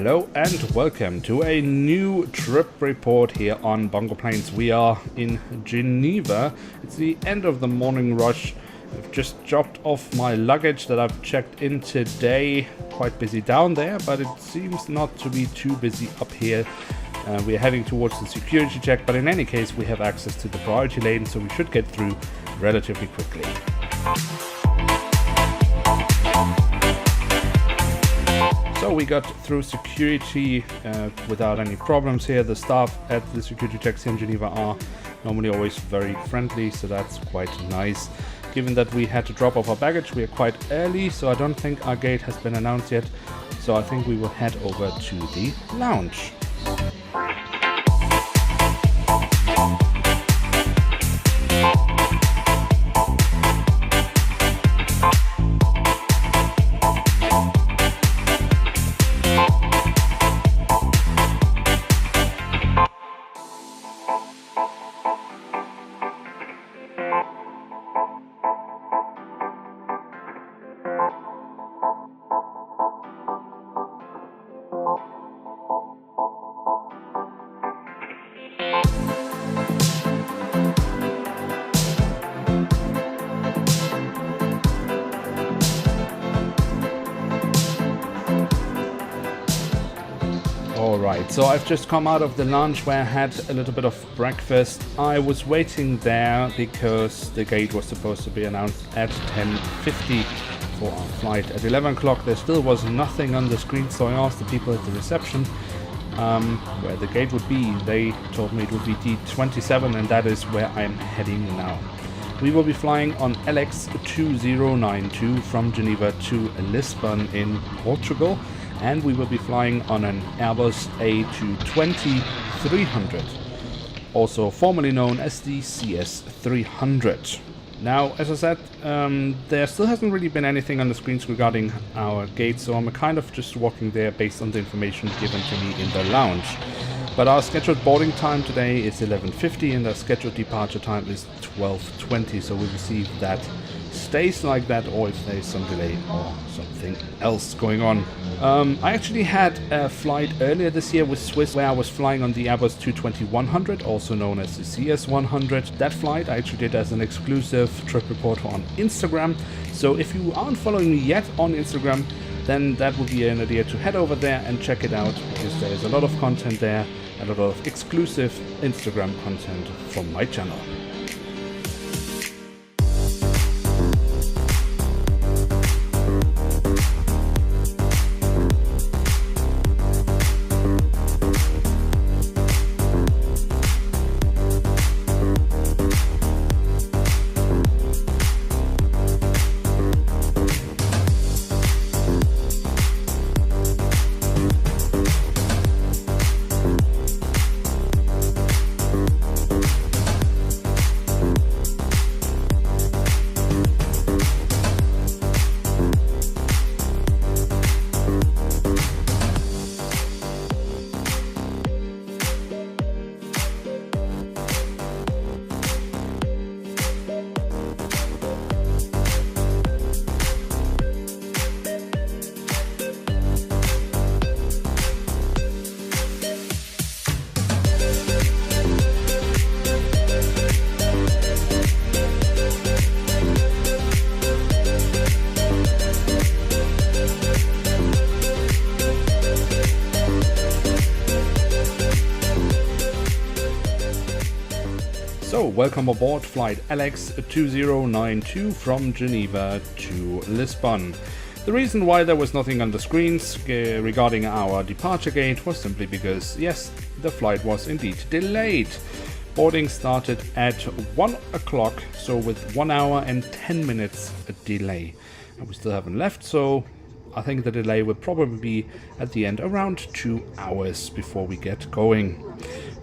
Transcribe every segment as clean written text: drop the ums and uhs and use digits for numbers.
Hello and welcome to a new trip report here on Bongoplanes. We are in Geneva. It's the end of the morning rush. I've just dropped off my luggage that I've checked in today. Quite busy down there, but it seems not to be too busy up here. We're heading towards the security check, but in any case we have access to the priority lane, so we should get through relatively quickly. So we got through security without any problems here. The staff at the security checks here in Geneva are normally always very friendly, so that's quite nice. Given that we had to drop off our baggage, we are quite early, so I don't think our gate has been announced yet. So I think we will head over to the lounge. Alright, so I've just come out of the lounge where I had a little bit of breakfast. I was waiting there because the gate was supposed to be announced at 10:50 for our flight. At 11 o'clock there still was nothing on the screen, so I asked the people at the reception where the gate would be. They told me it would be D27, and that is where I'm heading now. We will be flying on LX 2092 from Geneva to Lisbon in Portugal. And we will be flying on an Airbus A220 300, also formerly known as the CS300. Now, as I said, there still hasn't really been anything on the screens regarding our gate, so I'm kind of just walking there based on the information given to me in the lounge. But our scheduled boarding time today is 11:50 and our scheduled departure time is 12:20, so we'll see if that stays like that or if there's some delay or something else going on. I actually had a flight earlier this year with Swiss where I was flying on the Airbus A220-100, also known as the CS100. That flight I actually did as an exclusive trip report on Instagram. So if you aren't following me yet on Instagram, then that would be an idea to head over there and check it out, because there is a lot of content there, a lot of exclusive Instagram content from my channel. So, welcome aboard flight LX 2092 from Geneva to Lisbon. The reason why there was nothing on the screens regarding our departure gate was simply because, yes, the flight was indeed delayed. Boarding started at 1 o'clock, so with 1 hour and 10 minutes delay. And we still haven't left, so I think the delay will probably be at the end around 2 hours before we get going.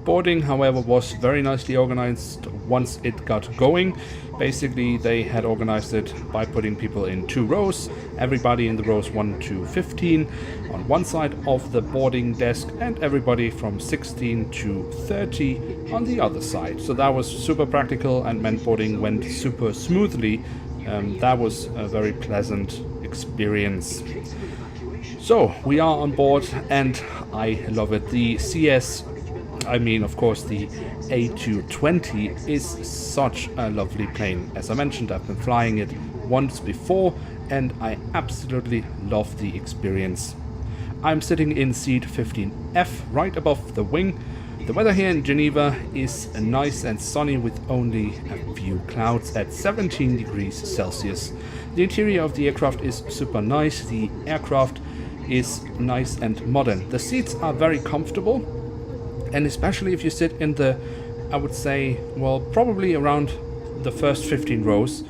Boarding, however, was very nicely organized once it got going. Basically, they had organized it by putting people in 2 rows, everybody in the rows 1 to 15 on one side of the boarding desk, and everybody from 16 to 30 on the other side. So that was super practical and meant boarding went super smoothly. That was a very pleasant experience. So we are on board and I love it. The of course the A220 is such a lovely plane. As I mentioned, I've been flying it once before and I absolutely love the experience. I'm sitting in seat 15F right above the wing. The weather here in Geneva is nice and sunny with only a few clouds at 17 degrees Celsius. The interior of the aircraft is super nice. The aircraft is nice and modern. The seats are very comfortable, and especially if you sit in the, I would say, well, probably around the first 15 rows,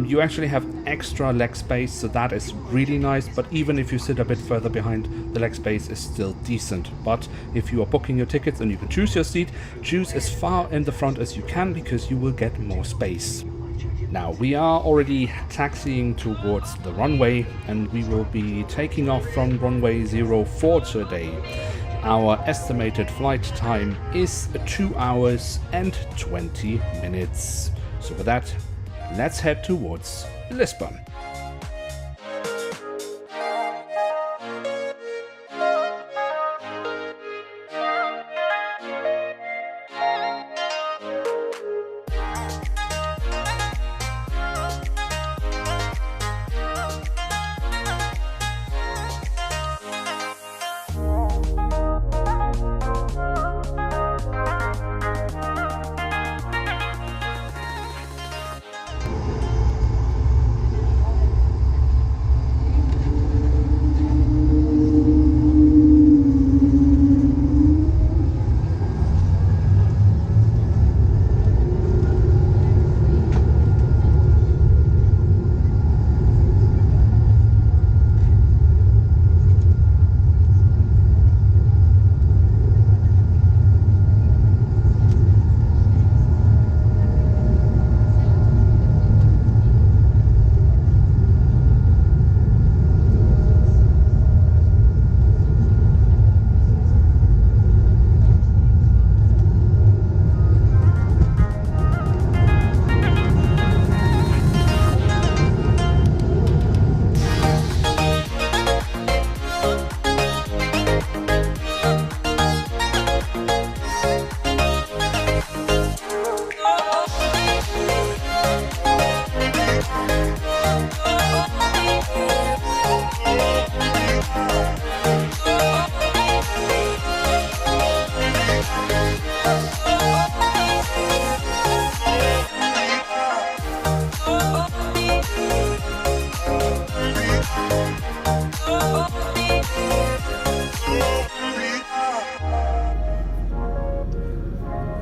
you actually have extra leg space, so that is really nice. But even if you sit a bit further behind, the leg space is still decent. But if you are booking your tickets and you can choose your seat, choose as far in the front as you can, because you will get more space. Now we are already taxiing towards the runway and we will be taking off from runway 04 today. Our estimated flight time is 2 hours and 20 minutes. So with that, let's head towards Lisbon.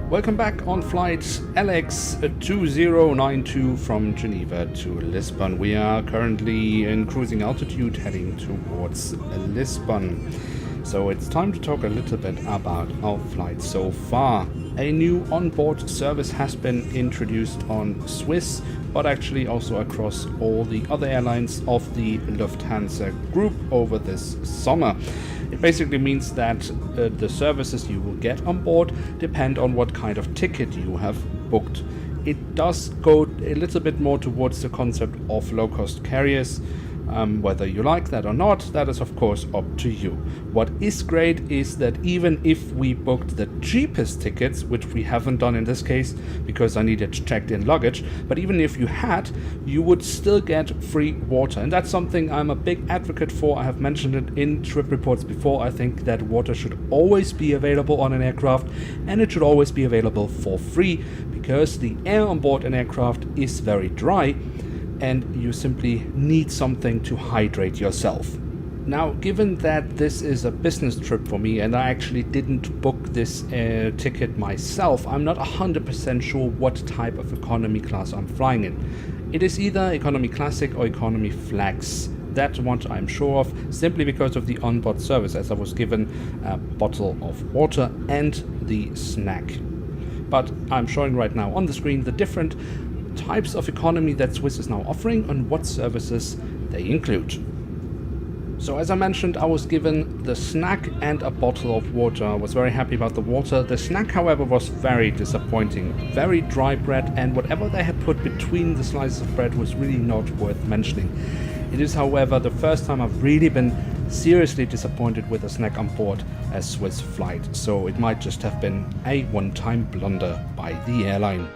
Welcome back on flight LX2092 from Geneva to Lisbon. We are currently in cruising altitude heading towards Lisbon. So it's time to talk a little bit about our flight so far. A new onboard service has been introduced on Swiss, but actually also across all the other airlines of the Lufthansa group over this summer. It basically means that the services you will get on board depend on what kind of ticket you have booked. It does go a little bit more towards the concept of low-cost carriers. Whether you like that or not, that is of course up to you. What is great is that even if we booked the cheapest tickets, which we haven't done in this case because I needed checked-in luggage, but even if you had, you would still get free water, and that's something I'm a big advocate for. I have mentioned it in trip reports before. I think that water should always be available on an aircraft, and it should always be available for free, because the air on board an aircraft is very dry and you simply need something to hydrate yourself. Now, given that this is a business trip for me and I actually didn't book this ticket myself, I'm not 100% sure what type of economy class I'm flying in. It is either economy classic or economy flex. That one I'm sure of, simply because of the onboard service, as I was given a bottle of water and the snack. But I'm showing right now on the screen the different types of economy that Swiss is now offering and what services they include. So as I mentioned, I was given the snack and a bottle of water. I was very happy about the water. The snack, however, was very disappointing. Very dry bread, and whatever they had put between the slices of bread was really not worth mentioning. It is, however, the first time I've really been seriously disappointed with the snack on board a Swiss flight, so it might just have been a one-time blunder by the airline.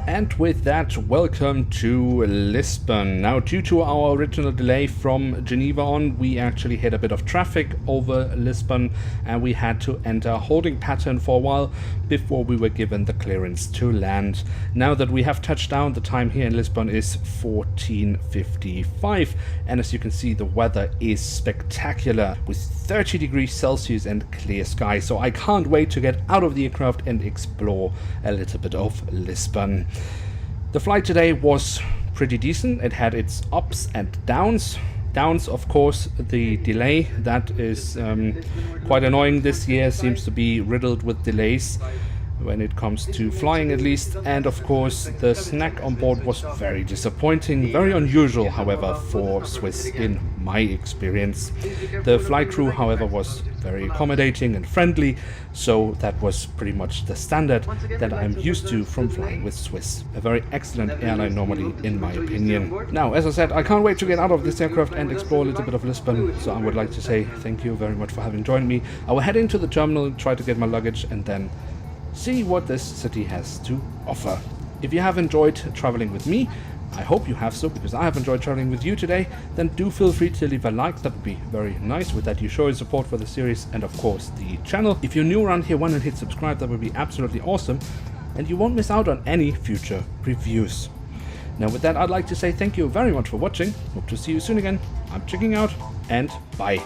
And with that, welcome to Lisbon. Now, due to our original delay from Geneva on, we actually had a bit of traffic over Lisbon and we had to enter a holding pattern for a while before we were given the clearance to land. Now that we have touched down, the time here in Lisbon is 14:55, and as you can see, the weather is spectacular with 30 degrees Celsius and clear sky, so I can't wait to get out of the aircraft and explore a little bit of Lisbon. The flight today was pretty decent. It had its ups and downs. Downs, of course, the delay. That is quite annoying this year. Seems to be riddled with delays when it comes to flying, at least. And of course, the snack on board was very disappointing. Very unusual, however, for Swiss in my experience. The flight crew, however, was very accommodating and friendly, so that was pretty much the standard that I'm used to from flying with Swiss. A very excellent airline normally, in my opinion. Now, as I said, I can't wait to get out of this aircraft and explore a little bit of Lisbon, so I would like to say thank you very much for having joined me. I will head into the terminal, try to get my luggage, and then see what this city has to offer. If you have enjoyed traveling with me, I hope you have so, because I have enjoyed traveling with you today, then do feel free to leave a like. That would be very nice. With that, you show your support for the series and of course the channel. If you're new around here, why not hit subscribe? That would be absolutely awesome, and you won't miss out on any future reviews. Now with that, I'd like to say thank you very much for watching. Hope to see you soon again. I'm checking out, and bye.